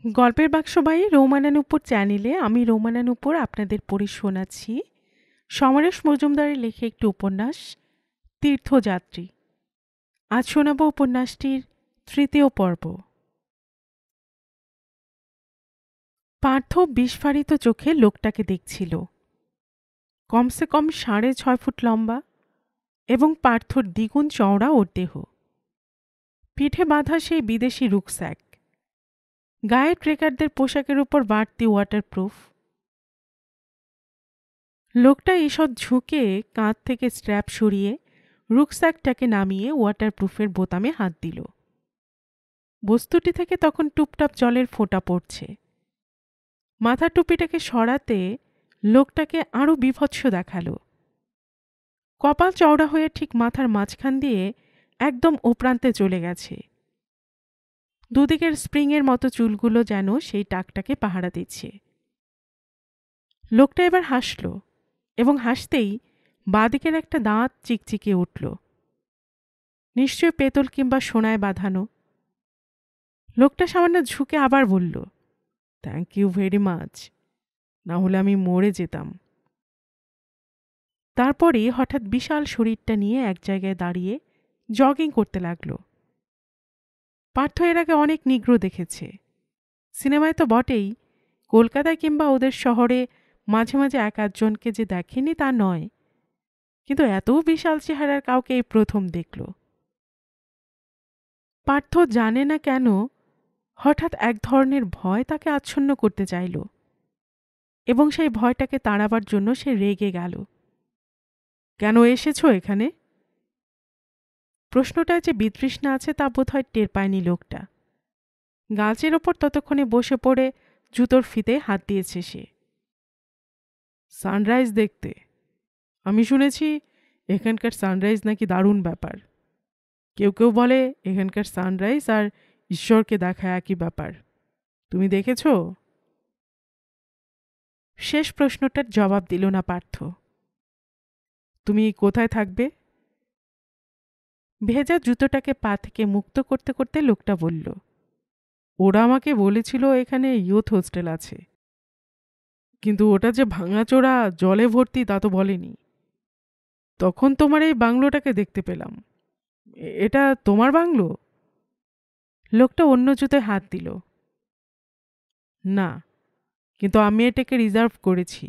গল্পের বাক্সবাহী রৌমানানুপুর চ্যানেলে আমি রৌমানানুপুর আপনাদের পড়ে শোনাচ্ছি সমরেশ মজুমদারের লেখা একটি উপন্যাস তীর্থযাত্রী। আজ শোনাব উপন্যাসটির তৃতীয় পর্ব। পার্থ বিস্ফারিত চোখে লোকটাকে দেখছিল। কমসে কম 6.5 ফুট লম্বা এবং পার্থর দ্বিগুণ চওড়া ওর দেহ। পিঠে বাঁধা সেই বিদেশি রুকস্যাক, গায়ে ট্রেকারদের পোশাকের উপর বাড়তি ওয়াটারপ্রুফ। লোকটা ঈষৎ ঝুঁকে কাঁধ থেকে স্ট্র্যাপ সরিয়ে রুকস্যাকটাকে নামিয়ে ওয়াটারপ্রুফের বোতামে হাত দিল। বস্তুটি থেকে তখন টুপটাপ জলের ফোঁটা পড়ছে। মাথা টুপিটাকে সরাতে লোকটাকে আরও বীভৎস দেখালো। কপাল চওড়া হয়ে ঠিক মাথার মাঝখান দিয়ে একদম ওপ্রান্তে চলে গেছে। দুদিকের স্প্রিংয়ের মতো চুলগুলো যেন সেই টাকটাকে পাহারা দিচ্ছে। লোকটা এবার হাসল এবং হাসতেই বাঁদিকের একটা দাঁত চিকচিকে উঠল। নিশ্চয় পেতল কিংবা সোনায় বাঁধানো। লোকটা সামান্য ঝুঁকে আবার বলল, থ্যাংক ইউ ভেরি মাচ, না হলে আমি মরে যেতাম। তারপরে হঠাৎ বিশাল শরীরটা নিয়ে এক জায়গায় দাঁড়িয়ে জগিং করতে লাগল। পার্থ এর আগে অনেক নিগ্রো দেখেছে, সিনেমায় তো বটেই, কলকাতায় কিংবা ওদের শহরে মাঝে মাঝে এক আধজনকে যে দেখেনি তা নয়, কিন্তু এত বিশাল চেহারার কাউকে এই প্রথম দেখল। পার্থ জানে না কেন হঠাৎ এক ধরনের ভয় তাকে আচ্ছন্ন করতে চাইল এবং সেই ভয়টাকে তাড়াবার জন্য সে রেগে গেল। কেন এসেছ এখানে? প্রশ্নটায় যে বিতৃষ্ণা আছে তা বোধহয় টের পায়নি লোকটা। গাছের ওপর ততক্ষণে বসে পড়ে জুতোর ফিতে হাত দিয়েছে সে। সানরাইজ দেখতে। আমি শুনেছি এখানকার সানরাইজ নাকি দারুণ ব্যাপার। কেউ কেউ বলে এখানকার সানরাইজ আর ঈশ্বরকে দেখা একই ব্যাপার। তুমি দেখেছ? শেষ প্রশ্নটার জবাব দিল না পার্থ। তুমি কোথায় থাকবে? ভেজা জুতোটাকে পা থেকে মুক্ত করতে করতে লোকটা বলল, ওরা আমাকে বলেছিল এখানে ইয়ুথ হোস্টেল আছে, কিন্তু ওটা যে ভাঙাচোরা জলে ভর্তি তা তো বলেনি। তখন তোমার এই বাংলোটাকে দেখতে পেলাম। এটা তোমার বাংলো? লোকটা অন্য জুতোয় হাত দিল। না, কিন্তু আমি এটাকে রিজার্ভ করেছি।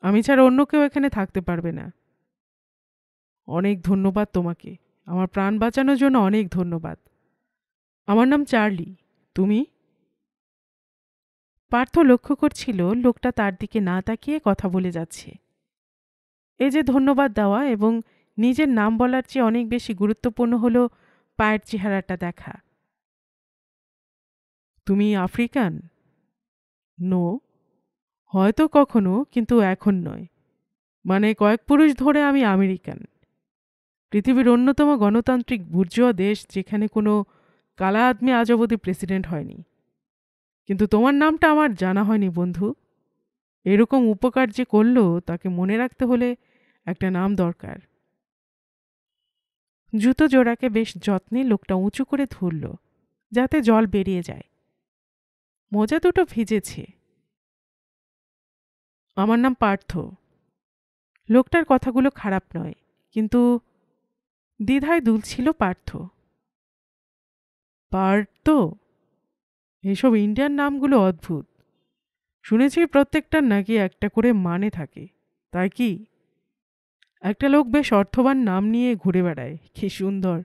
আমি ছাড়া অন্য কেউ এখানে থাকতে পারবে না। অনেক ধন্যবাদ তোমাকে, আমার প্রাণ বাঁচানোর জন্য অনেক ধন্যবাদ। আমার নাম চার্লি। তুমি? পার্থ লক্ষ্য করছিল লোকটা তার দিকে না তাকিয়ে কথা বলে যাচ্ছে। এই যে ধন্যবাদ দেওয়া এবং নিজের নাম বলার চেয়ে অনেক বেশি গুরুত্বপূর্ণ হলো পায়ের চেহারাটা দেখা। তুমি আফ্রিকান? নো, হয়তো কখনো, কিন্তু এখন নয়। মানে কয়েক পুরুষ ধরে আমি আমেরিকান। পৃথিবীর অন্যতম গণতান্ত্রিক বুর্জোয়া দেশ যেখানে কোনো কালা আদমি আজ অবধি প্রেসিডেন্ট হয়নি। কিন্তু তোমার নামটা আমার জানা হয়নি বন্ধু। এরকম উপকার যে করলো তাকে মনে রাখতে হলে একটা নাম দরকার। জুতো জোড়াকে বেশ যত্নে লোকটা উঁচু করে ধরল যাতে জল বেরিয়ে যায়। মোজা দুটো ভিজেছে। আমার নাম পার্থ। লোকটার কথাগুলো খারাপ নয়, কিন্তু দ্বিধায় দুলছিল পার্থ। পার্থ? এসব ইন্ডিয়ান নামগুলো অদ্ভুত। শুনেছি প্রত্যেকটার নাকি একটা করে মানে থাকে, তাই কি? একটা লোক বেশ অর্থবান নাম নিয়ে ঘুরে বেড়ায়, কি সুন্দর।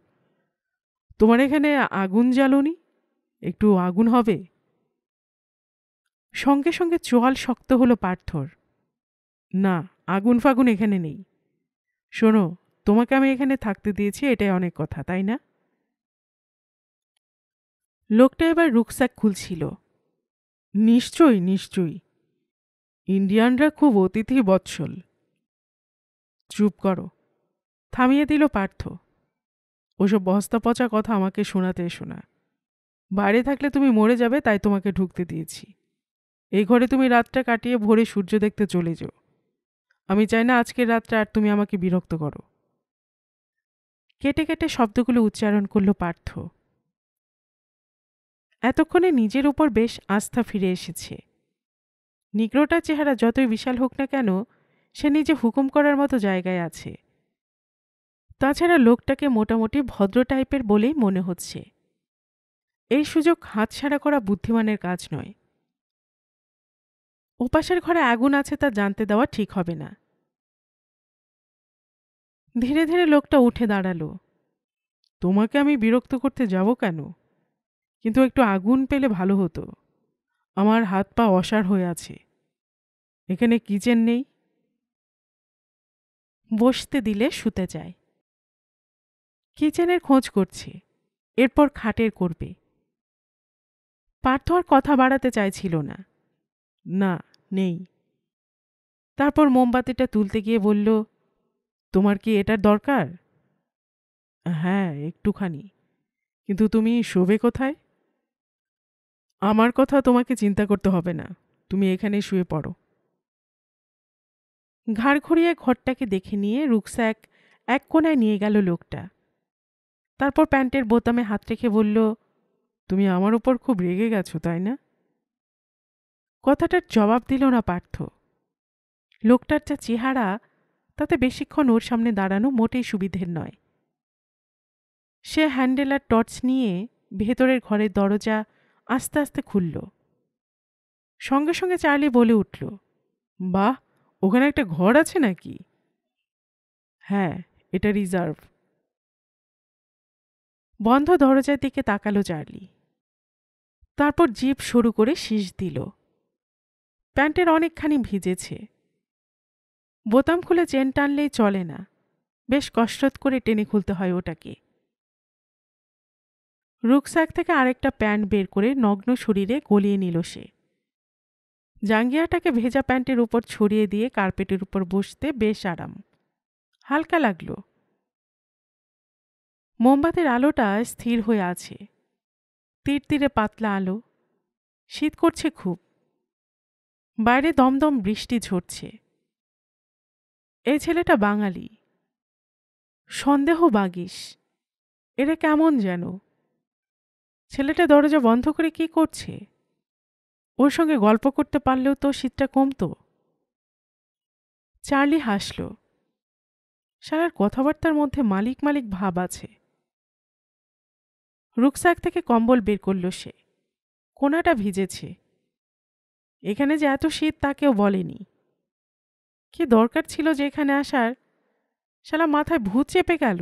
তোমার এখানে আগুন জ্বালোনি? একটু আগুন হবে? সঙ্গে সঙ্গে চোয়াল শক্ত হলো পার্থর। না, আগুন ফাগুন এখানে নেই। শোনো, তোমাকে আমি এখানে থাকতে দিয়েছি, এটাই অনেক কথা, তাই না? লোকটা এবার রুকস্যাক খুলছিল। নিশ্চয়ই নিশ্চয়ই, ইন্ডিয়ানরা খুব অতিথি বৎসল। চুপ করো, থামিয়ে দিল পার্থ। ওসব বস্তা পচা কথা আমাকে শোনাতে এসো না। বাইরে থাকলে তুমি মরে যাবে, তাই তোমাকে ঢুকতে দিয়েছি। এই ঘরে তুমি রাতটা কাটিয়ে ভোরে সূর্য দেখতে চলে যাও। আমি চাই না আজকের রাতটা আর তুমি আমাকে বিরক্ত করো। কেটে কেটে শব্দগুলো উচ্চারণ করল পার্থ। এতক্ষণে নিজের উপর বেশ আস্থা ফিরে এসেছে। নিগ্রোটার চেহারা যতই বিশাল হোক না কেন, সে নিজে হুকুম করার মতো জায়গায় আছে। তাছাড়া লোকটাকে মোটামুটি ভদ্র টাইপের বলেই মনে হচ্ছে। এই সুযোগ হাতছাড়া করা বুদ্ধিমানের কাজ নয়। ওপাশের ঘরে আগুন আছে তা জানতে দেওয়া ঠিক হবে না। ধীরে ধীরে লোকটা উঠে দাঁড়ালো। তোমাকে আমি বিরক্ত করতে যাব কেন? কিন্তু একটু আগুন পেলে ভালো হতো। আমার হাত পা অসাড় হয়ে আছে। এখানে কিচেন নেই। বসতে দিলে শুতে যায়। কিচেনের খোঁজ করছে, এরপর খাটের করবে। পার্থ আর কথা বাড়াতে চাইছিল না। না, নেই। তারপর মোমবাতিটা তুলতে গিয়ে বলল, তোমার কি এটার দরকার? হ্যাঁ, একটুখানি। কিন্তু তুমি শোবে কোথায়? আমার কথা তোমাকে চিন্তা করতে হবে না, তুমি এখানে শুয়ে পড়ো। ঘাড় ঘুরিয়ে ঘরটাকে দেখে নিয়ে রুকস্যাক এক কোণায় নিয়ে গেল লোকটা। তারপর প্যান্টের বোতামে হাত রেখে বলল, তুমি আমার উপর খুব রেগে গেছো, তাই না? কথাটার জবাব দিল না পার্থ। লোকটার যা চেহারা, তাতে বেশিক্ষণ ওর সামনে দাঁড়ানো মোটেই সুবিধের নয়। সে হ্যান্ডেল আর টর্চ নিয়ে ভেতরের ঘরের দরজা আস্তে আস্তে খুলল। সঙ্গে সঙ্গে চার্লি বলে উঠল, বাহ, ওখানে একটা ঘর আছে নাকি? হ্যাঁ, এটা রিজার্ভ। বন্ধ দরজার দিকে তাকালো চার্লি। তারপর জিভ শুরু করে শীষ দিল। প্যান্টের অনেকখানি ভিজেছে। বোতাম খুলে চেন টানলেই চলে না, বেশ কসরত করে টেনে খুলতে হয় ওটাকে। রুকস্যাক থেকে আরেকটা প্যান্ট বের করে নগ্ন শরীরে গলিয়ে নিল সে। জাঙ্গিয়াটাকে ভেজা প্যান্টের উপর ছড়িয়ে দিয়ে কার্পেটের উপর বসতে বেশ আরাম। হালকা লাগল। মোমবাতির আলোটা স্থির হয়ে আছে। তীর তীরে পাতলা আলো। শীত করছে খুব। বাইরে দমদম বৃষ্টি ঝরছে। এই ছেলেটা বাঙালি। সন্দেহ বাগিস। এরা কেমন যেন। ছেলেটা দরজা বন্ধ করে কি করছে? ওর সঙ্গে গল্প করতে পারলেও তো শীতটা কমতো। চার্লি হাসল। শালার কথাবার্তার মধ্যে মালিক মালিক ভাব আছে। রুকস্যাক থেকে কম্বল বের করল সে। কোনাটা ভিজেছে। এখানে যে এত শীত তা কেউ বলেনি। কি দরকার ছিল যে এখানে আসার? শালা মাথায় ভূত চেপে গেল।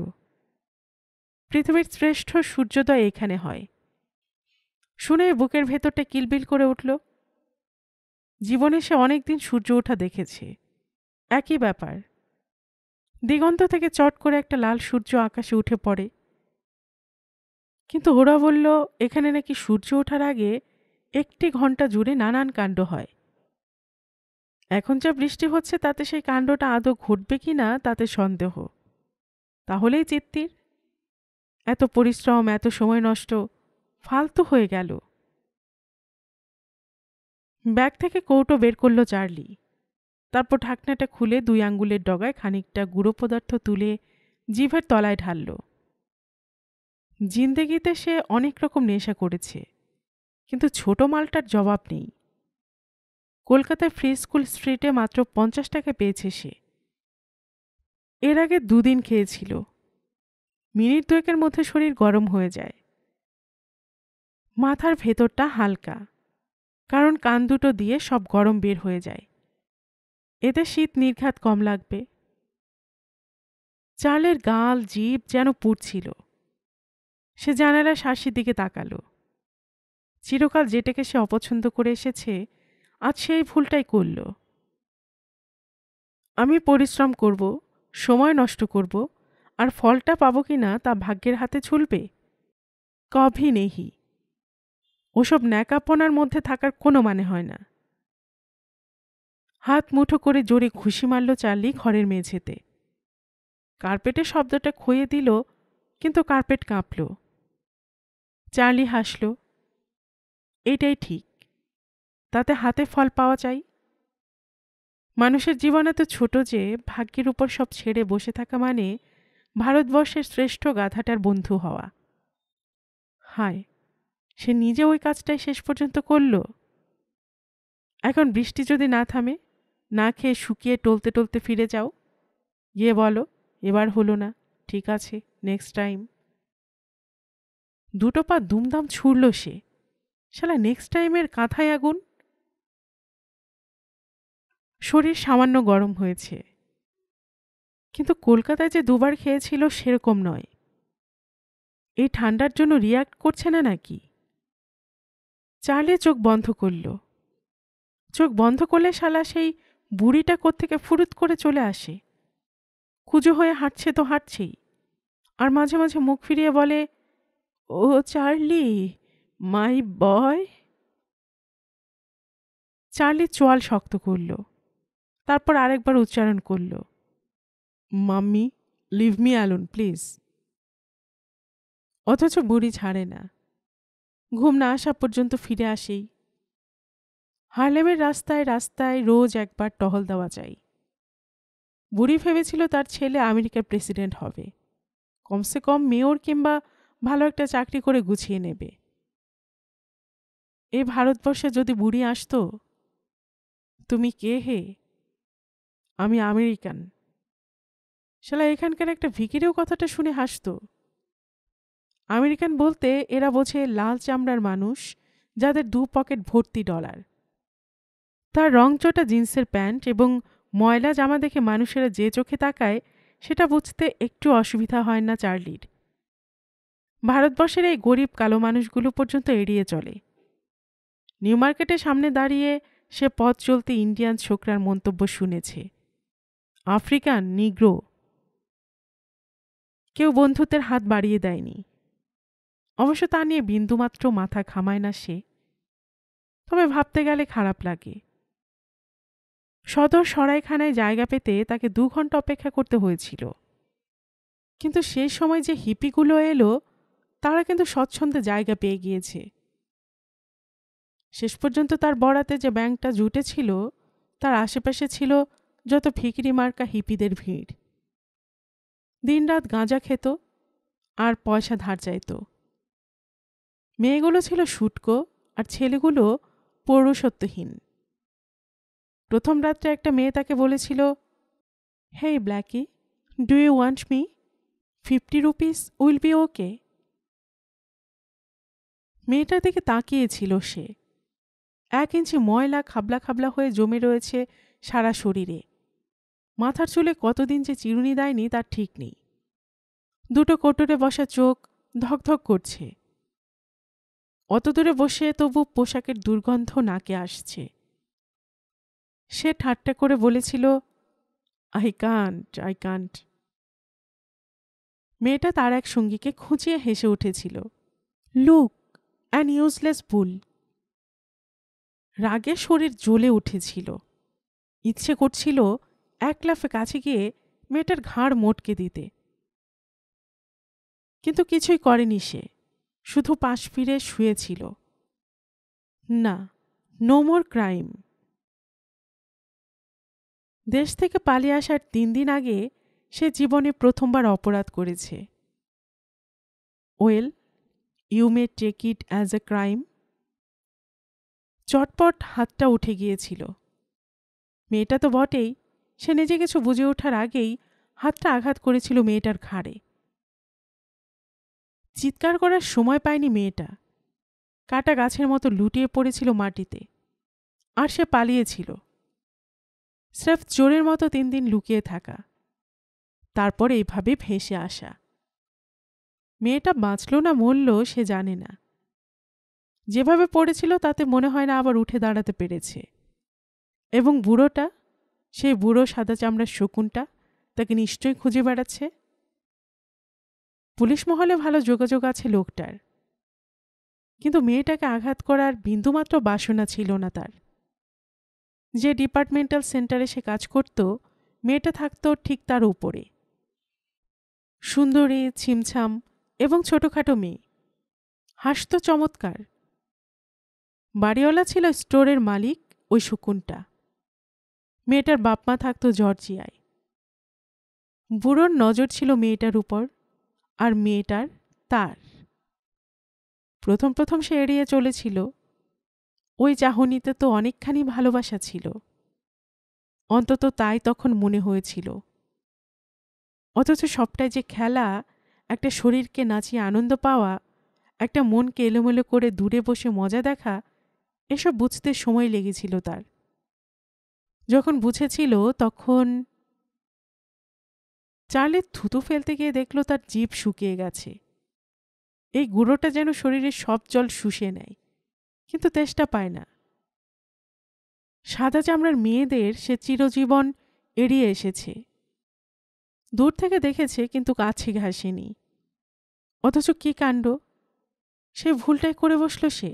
পৃথিবীর শ্রেষ্ঠ সূর্যোদয় এখানে হয়। শুনে বুকের ভেতরটা কিলবিল করে উঠল। জীবনে সে অনেকদিন সূর্য ওঠা দেখেছে। একই ব্যাপার। দিগন্ত থেকে চট করে একটা লাল সূর্য আকাশে উঠে পড়ে। কিন্তু ওরা বলল এখানে নাকি সূর্য ওঠার আগে 1 ঘন্টা জুড়ে নানান কাণ্ড হয়। এখন যা বৃষ্টি হচ্ছে তাতে সেই কাণ্ডটা আদৌ ঘটবে কি না তাতে সন্দেহ। তাহলেই চিত্তির। এত পরিশ্রম, এত সময় নষ্ট ফালতু হয়ে গেল। ব্যাগ থেকে কৌটো বের করল চার্লি। তারপর ঢাকনাটা খুলে 2 আঙ্গুলের ডগায় খানিকটা গুঁড়ো পদার্থ তুলে জিভের তলায় ঢালল। জিন্দেগিতে সে অনেক রকম নেশা করেছে, কিন্তু ছোট মালটার জবাব নেই। কলকাতায় ফ্রি স্কুল স্ট্রিটে মাত্র 50 টাকা পেয়েছে সে। এর আগে 2 দিন খেয়েছিল। মিনিট 2 মধ্যে শরীর গরম হয়ে যায়। মাথার ভেতরটা হালকা, কারণ কান দুটো দিয়ে সব গরম বের হয়ে যায়। এতে শীত নির্ঘাত কম লাগবে। চার্লের গাল জিভ যেন পুড়ছিল। সে জানালার শাসির দিকে তাকালো। চিরকাল যেটাকে সে অপছন্দ করে এসেছে আজ সেই ভুলটাই করল। আমি পরিশ্রম করব, সময় নষ্ট করব, আর ফলটা পাবো কিনা তা ভাগ্যের হাতে ঝুলবে? কভি নেহি। ওসব ন্যাকাপনার মধ্যে থাকার কোনো মানে হয় না। হাত মুঠো করে জোরে ঘুষি মারল চার্লি ঘরের মেঝেতে। কার্পেটের শব্দটা খইয়ে দিল, কিন্তু কার্পেট কাঁপল। চার্লি হাসল। এটাই ঠিক। তাতে হাতে ফল পাওয়া চাই। মানুষের জীবন এত ছোট যে ভাগ্যের উপর সব ছেড়ে বসে থাকা মানে ভারতবর্ষের শ্রেষ্ঠ গাধাটার বন্ধু হওয়া। হায়, সে নিজে ওই কাজটাই শেষ পর্যন্ত করল। এখন বৃষ্টি যদি না থামে, না খেয়ে শুকিয়ে টলতে টলতে ফিরে যাও, গিয়ে বলো এবার হলো না, ঠিক আছে, নেক্সট টাইম। দুটো পা দুমদাম ছুড়ল সে। শালা নেক্সট টাইমের কাঁথায় আগুন। শরীর সামান্য গরম হয়েছে, কিন্তু কলকাতায় যে দুবার খেয়েছিল সেরকম নয়। এই ঠান্ডার জন্য রিয়াক্ট করছে না নাকি? চার্লি চোখ বন্ধ করল। চোখ বন্ধ করলে শালা সেই বুড়িটা কোত্থেকে ফুরুত করে চলে আসে। কুজো হয়ে হাঁটছে তো হাঁটছেই, আর মাঝে মাঝে মুখ ফিরিয়ে বলে, ও চার্লি, মাই বয়। চার্লি চোয়াল শক্ত করল, তারপর আরেকবার উচ্চারণ করল, mummy, leave me alone please. অথচ বুড়ি ছাড়ে না, ঘুম না আসা পর্যন্ত ফিরে আসেই। হার্লেমের রাস্তায় রাস্তায় রোজ একবার টহল দেওয়া যায়। বুড়ি ভেবেছিল তার ছেলে আমেরিকার প্রেসিডেন্ট হবে, কমসে কম মেয়র কিংবা ভালো একটা চাকরি করে গুছিয়ে নেবে। এই ভারতবর্ষে যদি বুড়ি আসতো, তুমি কে হে? আমি আমেরিকান। শালা এখানকার একটা ভিকিরেও কথাটা শুনে হাসত। আমেরিকান বলতে এরা বোঝে লাল চামড়ার মানুষ যাদের 2 পকেট ভর্তি ডলার। তার রংচটা জিন্সের প্যান্ট এবং ময়লা জামা দেখে মানুষেরা যে চোখে তাকায় সেটা বুঝতে একটু অসুবিধা হয় না চার্লির। ভারতবর্ষের এই গরিব কালো মানুষগুলো পর্যন্ত এড়িয়ে চলে। নিউ মার্কেটের সামনে দাঁড়িয়ে সে পথ চলতে ইন্ডিয়ান ছোকরার মন্তব্য শুনেছে, আফ্রিকান, নিগ্রো। কেউ বন্ধুত্বের হাত বাড়িয়ে দেয়নি। অবশ্য তা নিয়ে বিন্দুমাত্র মাথা ঘামায় না সে। তবে ভাবতে গেলে খারাপ লাগে। সদর সরাইখানায় জায়গা পেতে তাকে 2 ঘন্টা অপেক্ষা করতে হয়েছিল। কিন্তু সেই সময় যে হিপিগুলো এলো, তারা কিন্তু স্বচ্ছন্দে জায়গা পেয়ে গিয়েছে। শেষ পর্যন্ত তার বরাতে যে ব্যাংকটা জুটেছিল, তার আশেপাশে ছিল যত ফিকিরি মার্কা হিপিদের ভিড়। দিনরাত গাঁজা খেত আর পয়সা ধার চাইত। মেয়েগুলো ছিল শুটকো আর ছেলেগুলো পৌরসত্বহীন। প্রথম রাত্রে একটা মেয়ে তাকে বলেছিল, hey blacky, do you want me? 50 rupees will be okay. মেয়েটার দিকে তাকিয়েছিল সে। 1 ইঞ্চি ময়লা খাবলা খাবলা হয়ে জমে রয়েছে সারা শরীরে। মাথার চুলে কতদিন যে চিরুনি দেয়নি তার ঠিক নেই। 2টো কোটরে বসা চোখ ধকধক করছে। অত দূরে বসে তবু পোশাকের দুর্গন্ধ নাকে আসছে। সে ঠাট্টা করে বলেছিল, আই কান্ট। মেয়েটা তার এক সঙ্গীকে খুঁচিয়ে হেসে উঠেছিল, লুক, অ্যান ইউজলেস বুল। রাগে শরীর জ্বলে উঠেছিল। ইচ্ছে করছিল এক লাফে কাছে গিয়ে মেয়েটার ঘাড় মোটকে দিতে। কিন্তু কিছুই করেনি সে, শুধু পাশ ফিরে শুয়েছিল। না, নো মোর ক্রাইম। দেশ থেকে পালিয়ে আসার 3 দিন আগে সে জীবনে প্রথমবার অপরাধ করেছে। Well, you may take it as a crime. চটপট হাতটা উঠে গিয়েছিল। মেয়েটা তো বটেই, সে নিজে কিছু বুঝে ওঠার আগেই হাতটা আঘাত করেছিল মেয়েটার ঘাড়ে। চিৎকার করার সময় পায়নি মেয়েটা। কাটা গাছের মতো লুটিয়ে পড়েছিল মাটিতে। আর সে পালিয়েছিল। স্রেফ চোরের মতো 3 দিন লুকিয়ে থাকা, তারপর এইভাবে ভেসে আসা। মেয়েটা বাঁচল না মরল সে জানে না। যেভাবে পড়েছিল তাতে মনে হয় না আবার উঠে দাঁড়াতে পেরেছে। এবং বুড়োটা, সেই বুড়ো সাদা চামড়ার শকুনটা তাকে নিশ্চয়ই খুঁজে বেড়াচ্ছে। পুলিশ মহলে ভালো যোগাযোগ আছে লোকটার, কিন্তু মেয়েটাকে আঘাত করার বিন্দুমাত্র বাসনা ছিল না তার। যে ডিপার্টমেন্টাল সেন্টারে সে কাজ করত, মেয়েটা থাকত ঠিক তার উপরে। সুন্দরী, ছিমছাম এবং ছোটখাটো মেয়ে, হাসত চমৎকার। বাড়িওয়ালা ছিল স্টোরের মালিক, ওই শকুনটা। মেয়েটার বাপমা থাকত জর্জিয়ায়। বুড়োর নজর ছিল মেয়েটার উপর, আর মেয়েটার তার। প্রথম প্রথম সে এড়িয়ে চলেছিল। ওই চাহনিতে তো অনেকখানি ভালোবাসা ছিল, অন্তত তাই তখন মনে হয়েছিল। অথচ সবটাই যে খেলা, একটা শরীরকে নাচিয়ে আনন্দ পাওয়া, একটা মনকে এলোমেলো করে দূরে বসে মজা দেখা, এসব বুঝতে সময় লেগেছিল তার। যখন বুঝেছিল তখন চার্লি থুতু ফেলতে গিয়ে দেখল তার জিভ শুকিয়ে গেছে। এই গুঁড়োটা যেন শরীরের সব জল শুষে নেয়, কিন্তু তেষ্টা পায় না। সাদা চামড়ার মেয়েদের সে চিরজীবন এড়িয়ে এসেছে, দূর থেকে দেখেছে কিন্তু কাছে ঘাসেনি। অথচ কি কাণ্ড, সে ভুলটাই করে বসল সে।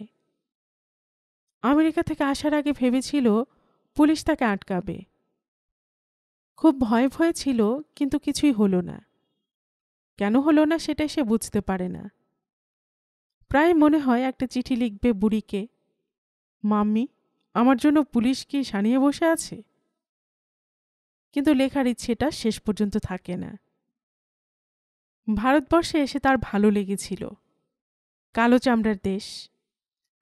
আমেরিকা থেকে আসার আগে ভেবেছিল পুলিশ তাকে আটকাবে। খুব ভয়ে ভয়ে ছিল, কিন্তু কিছুই হলো না। কেন হলো না সেটাই সে বুঝতে পারে না। প্রায় মনে হয় একটা চিঠি লিখবে বুড়িকে, মাম্মি আমার জন্য পুলিশ কি সানিয়ে বসে আছে। কিন্তু লেখার ইচ্ছেটা শেষ পর্যন্ত থাকে না। ভারতবর্ষে এসে তার ভালো লেগেছিল। কালো চামড়ার দেশ,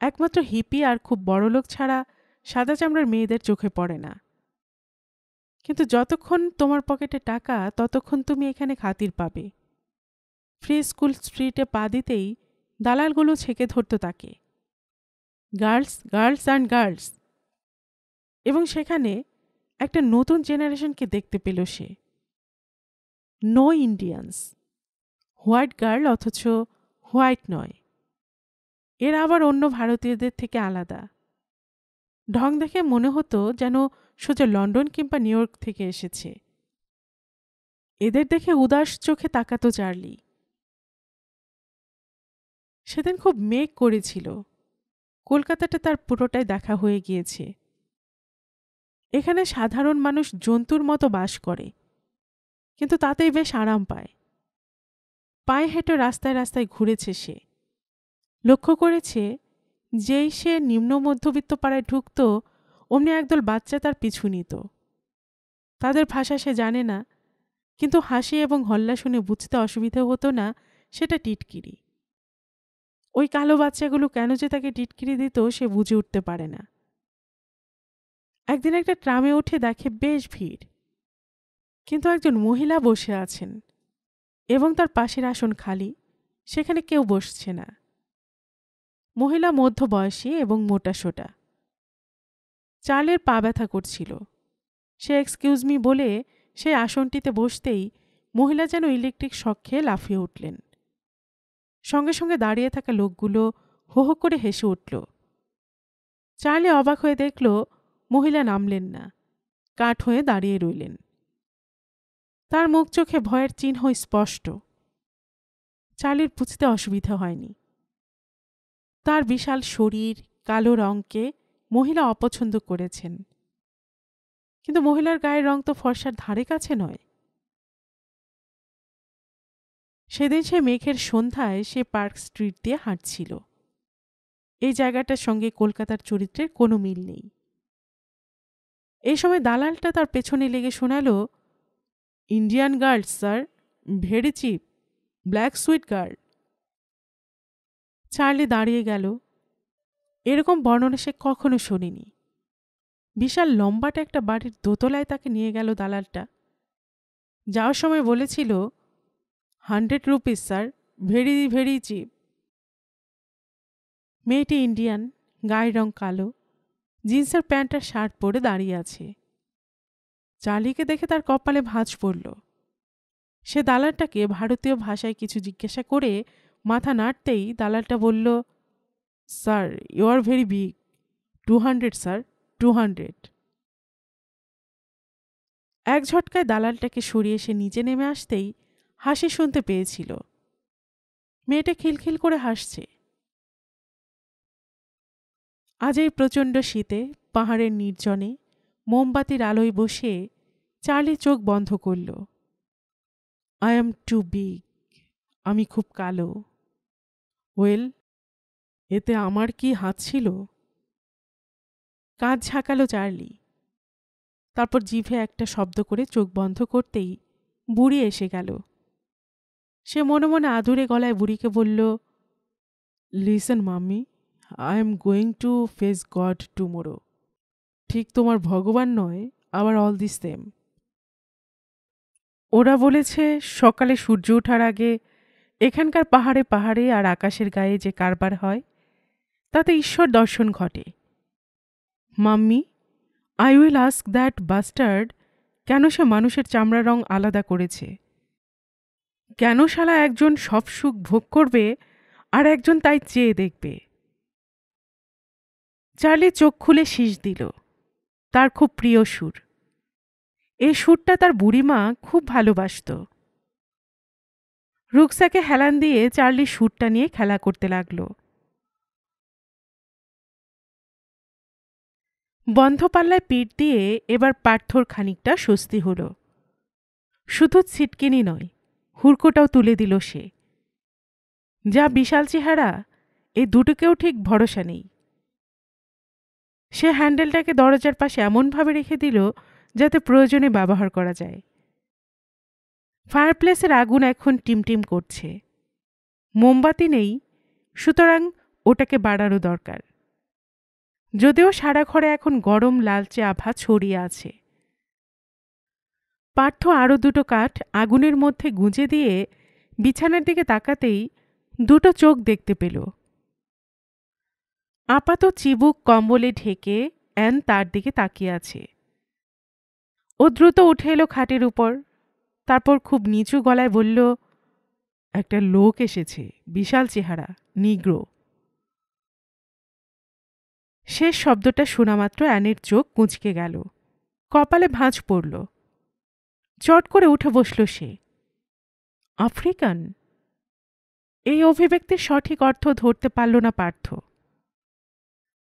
একমাত্র হিপি আর খুব বড়লোক ছাড়া সাদা চামড়ার মেয়েদের চোখে পড়ে না। কিন্তু যতক্ষণ তোমার পকেটে টাকা ততক্ষণ তুমি এখানে খাতির পাবে। ফ্রি স্কুল স্ট্রিটে পা দিতেই দালালগুলো ছেঁকে ধরত তাকে, গার্লস গার্লস অ্যান্ড গার্লস। এবং সেখানে একটা নতুন জেনারেশনকে দেখতে পেল সে। নো ইন্ডিয়ান্স, হোয়াইট গার্ল অথচ হোয়াইট নয়। এর আবার অন্য ভারতীয়দের থেকে আলাদা। ঢং দেখে মনে হতো যেন সোজা লন্ডন কিংবা নিউ ইয়র্ক থেকে এসেছে। এদের দেখে উদাস চোখে তাকাতো চার্লি। সেদিন খুব মেঘ করেছিল। কলকাতাটা তার পুরোটাই দেখা হয়ে গিয়েছে। এখানে সাধারণ মানুষ জন্তুর মতো বাস করে, কিন্তু তাতেই বেশ আরাম পায়। পায়ে হেঁটে রাস্তায় রাস্তায় ঘুরেছে সে। লক্ষ্য করেছে যেই সে নিম্ন মধ্যবিত্ত পাড়ায় ঢুকত, অমনি একদল বাচ্চা তার পিছু নিত। তাদের ভাষা সে জানে না, কিন্তু হাসি এবং হল্লা শুনে বুঝতে অসুবিধা হতো না সেটা টিটকিরি। ওই কালো বাচ্চাগুলো কেন যে তাকে টিটকিরি দিত সে বুঝে উঠতে পারে না। একদিন একটা ট্রামে উঠে দেখে বেশ ভিড়, কিন্তু একজন মহিলা বসে আছেন এবং তার পাশের আসন খালি, সেখানে কেউ বসছে না। মহিলা মধ্যবয়সী এবং মোটাসোটা। চার্লির পা ব্যথা করছিল। সে এক্সকিউজ মি বলে সেই আসনটিতে বসতেই মহিলা যেন ইলেকট্রিক শক খেয়ে লাফিয়ে উঠলেন। সঙ্গে সঙ্গে দাঁড়িয়ে থাকা লোকগুলো হো হো করে হেসে উঠল। চার্লি অবাক হয়ে দেখল মহিলা নামলেন না, কাঠ হয়ে দাঁড়িয়ে রইলেন। তার মুখ চোখে ভয়ের চিহ্ন স্পষ্ট। চার্লির বুঝতে অসুবিধা হয়নি। তার বিশাল শরীর, কালো রঙকে মহিলা অপছন্দ করেছেন, কিন্তু মহিলার গায়ের রং তো ফর্সার ধারে কাছে নয়। সেদিন সে মেঘের সন্ধ্যায় সে পার্ক স্ট্রিট দিয়ে হাঁটছিল। এই জায়গাটার সঙ্গে কলকাতার চরিত্রের কোনো মিল নেই। এই সময় দালালটা তার পেছনে লেগে শোনালো, Indian girls sir, very cheap, black sweet girl. Charlie দাঁড়িয়ে গেল। এরকম বর্ণনা সে কখনো শোনেনি। বিশাল লম্বাটা একটা বাড়ির দোতলায় তাকে নিয়ে গেল দালালটা। যাওয়ার সময় বলেছিল, 100 rupees sir, very very chip. মেয়েটি ইন্ডিয়ান, গায়ের রং কালো, জিন্সের প্যান্ট আর শার্ট পরে দাঁড়িয়ে আছে। চার্লিকে দেখে তার কপালে ভাঁজ পড়ল। সে দালালটাকে ভারতীয় ভাষায় কিছু জিজ্ঞাসা করে মাথা নাড়তেই দালালটা বলল, sir you are very big, 200 sir, 200। এক ঝটকায় দালালটাকে সরিয়ে সে নিচে নেমে আসতেই হাসি শুনতে পেয়েছিল। মেয়েটা খিলখিল করে হাসছে। আজ এই প্রচণ্ড শীতে পাহাড়ের নির্জনে মোমবাতির আলোয় বসে চার্লি চোখ বন্ধ করল। আই এম টু বিগ, আমি খুব কালো। ওয়েল, এতে আমার কি হাত ছিল? কাঁধ ঝাঁকালো চার্লি। তারপর জিভে একটা শব্দ করে চোখ বন্ধ করতেই বুড়ি এসে গেল। সে মনে মনে আদুরে গলায় বুড়িকে বলল, listen mummy, I am going to face god tomorrow. ঠিক তোমার ভগবান নয়, আবার অল দি সেম। ওরা বলেছে সকালে সূর্য ওঠার আগে এখানকার পাহাড়ে পাহাড়ে আর আকাশের গায়ে যে কারবার হয় তাতে ঈশ্বর দর্শন ঘটে। Mummy, I will ask that bastard কেন সে মানুষের চামড়া রং আলাদা করেছে। কেন শালা একজন সব সুখ ভোগ করবে আর একজন তাই চেয়ে দেখবে। চার্লি চোখ খুলে শীষ দিল। তার খুব প্রিয় সুর। এই সুরটা তার বুড়িমা খুব ভালোবাসত। রুকসাকে হেলান দিয়ে চার্লি সুরটা নিয়ে খেলা করতে লাগল। বন্ধ পাল্লায় পিঠ দিয়ে এবার পার্থর খানিকটা স্বস্তি হল। শুধু ছিটকিনি নয়, হুড়কোটাও তুলে দিল সে। যা বিশাল চেহারা, এই দুটোকেও ঠিক ভরসা নেই। সে হ্যান্ডেলটাকে দরজার পাশে এমনভাবে রেখে দিল যাতে প্রয়োজনে ব্যবহার করা যায়। ফায়ারপ্লেসের আগুন এখন টিমটিম করছে। মোমবাতি নেই, সুতরাং ওটাকে বাড়ানো দরকার। যদিও সারা ঘরে এখন গরম লালচে আভা ছড়িয়ে আছে। পার্থ আরও দুটো কাঠ আগুনের মধ্যে গুঁজে দিয়ে বিছানার দিকে তাকাতেই দুটো চোখ দেখতে পেল। আপাত চিবুক কম্বলে ঢেকে অ্যান তার দিকে তাকিয়ে আছে। ও দ্রুত উঠে এলো খাটের উপর, তারপর খুব নিচু গলায় বলল, একটা লোক এসেছে, বিশাল চেহারা, নিগ্রো। শেষ শব্দটা শোনামাত্র অ্যানের চোখ কুঁচকে গেল, কপালে ভাঁজ পড়ল। চট করে উঠে বসল সে। আফ্রিকান? এই অভিব্যক্তির সঠিক অর্থ ধরতে পারল না পার্থ।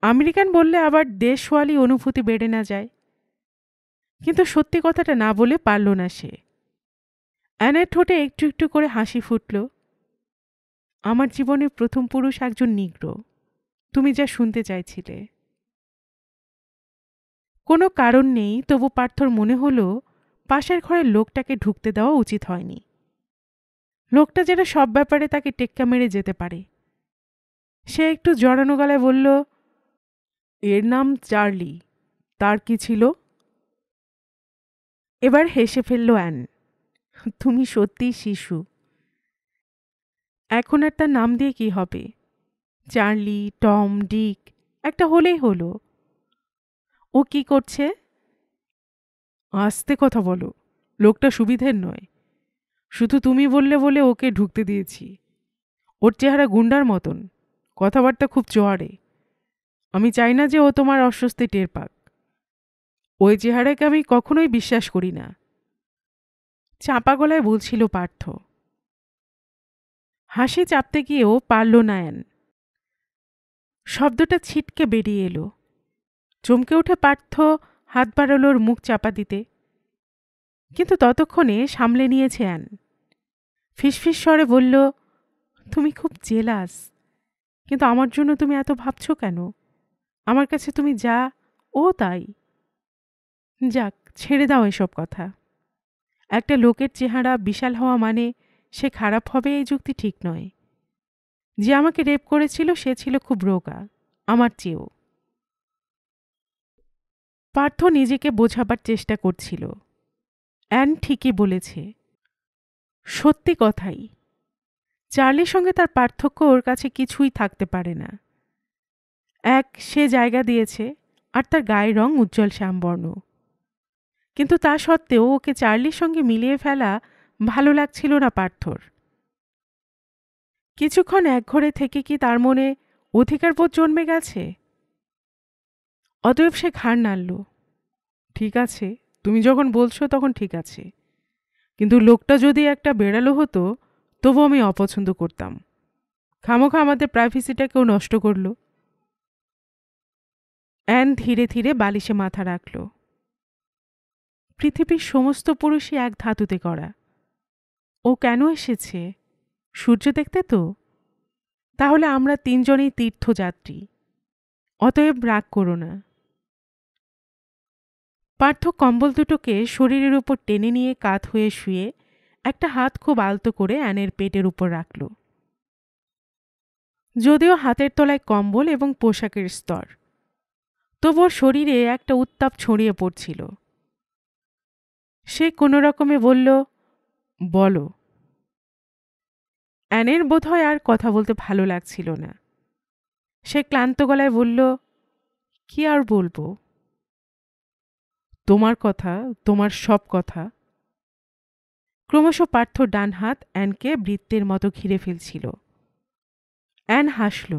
আমেরিকান বললে আবার দেশওয়ালি অনুভূতি বেড়ে না যায়। কিন্তু সত্যি কথাটা না বলে পারল না সে। অ্যানের ঠোঁটে একটু একটু করে হাসি ফুটল। আমার জীবনের প্রথম পুরুষ একজন নিগ্রো, তুমি যা শুনতে চাইছিলে। কোনো কারণ নেই, তবু পার্থর মনে হলো পাশের ঘরের লোকটাকে ঢুকতে দেওয়া উচিত হয়নি। লোকটা যেন সব ব্যাপারে তাকে টেক্কা মেরে যেতে পারে। সে একটু জড়ানো গলায় বলল, এর নাম চার্লি, তার কি ছিল? এবার হেসে ফেলল অ্যান। তুমি সত্যিই শিশু। এখন আর তার নাম দিয়ে কি হবে? চার্লি, টম, ডিক একটা হলেই হলো। ও কি করছে? আস্তে কথা বলো, লোকটা সুবিধের নয়। শুধু তুমি বললে বলে ওকে ঢুকতে দিয়েছি। ওর চেহারা গুন্ডার মতন, কথাবার্তা খুব চোয়াড়ে। আমি চাই না যে ও তোমার অস্বস্তি টের পাক। ওই চেহারাকে আমি কখনোই বিশ্বাস করি না। চাপা গলায় বলছিল পার্থ। হাসি চাপতে গিয়েও পারল না অ্যান। শব্দটা ছিটকে বেরিয়ে এলো। চমকে উঠে পার্থ হাত বাড়াল ওর মুখ চাপা দিতে, কিন্তু ততক্ষণে সামলে নিয়েছে অ্যান। ফিসফিস স্বরে বলল, তুমি খুব জেলাস, কিন্তু আমার জন্য তুমি এত ভাবছো কেন? আমার কাছে তুমি যা, ও তাই। যাক, ছেড়ে দাও এসব কথা। একটা লোকের চেহারা বিশাল হওয়া মানে সে খারাপ হবে এই যুক্তি ঠিক নয়। যে আমাকে রেপ করেছিল সে ছিল খুব রোগা, আমার চেয়েও। পার্থ নিজেকে বোঝাবার চেষ্টা করছিল। অ্যান ঠিকই বলেছে, সত্যি কথাই। চার্লির সঙ্গে তার পার্থক্য ওর কাছে কিছুই থাকতে পারে না। এক, সে জায়গা দিয়েছে, আর তার গায়ের রং উজ্জ্বল শ্যামবর্ণ। কিন্তু তা সত্ত্বেও ওকে চার্লির সঙ্গে মিলিয়ে ফেলা ভালো লাগছিল না পার্থর। কিছুক্ষণ একঘরে থেকে কি তার মনে অধিকারবোধ জন্মে গেছে? অতএব সে ঘাড় নাড়ল। ঠিক আছে, তুমি যখন বলছো তখন ঠিক আছে, কিন্তু লোকটা যদি একটা বেড়ালো হতো তবু আমি অপছন্দ করতাম। খামোখা আমাদের প্রাইভেসিটাকেও নষ্ট করল। অ্যান ধীরে ধীরে বালিশে মাথা রাখল। পৃথিবীর সমস্ত পুরুষই এক ধাতুতে করা। ও কেন এসেছে? সূর্য দেখতে তো? তাহলে আমরা তিনজনেই তীর্থযাত্রী। অতএব রাগ করো না। পার্থ কম্বল দুটোকে শরীরের উপর টেনে নিয়ে কাত হয়ে শুয়ে একটা হাত খুব আলতো করে অ্যানের পেটের উপর রাখল। যদিও হাতের তলায় কম্বল এবং পোশাকের স্তর, তবুও শরীরে একটা উত্তাপ ছড়িয়ে পড়ছিল। সে কোনো রকমে বলল, বলো। অ্যানের বোধহয় আর কথা বলতে ভালো লাগছিল না। সে ক্লান্ত গলায় বলল, কি আর বলবো, তোমার কথা, তোমার সব কথা। ক্রমশ পার্থ ডান হাত অ্যানকে বৃত্তের মতো ঘিরে ফেলছিল। অ্যান হাসল।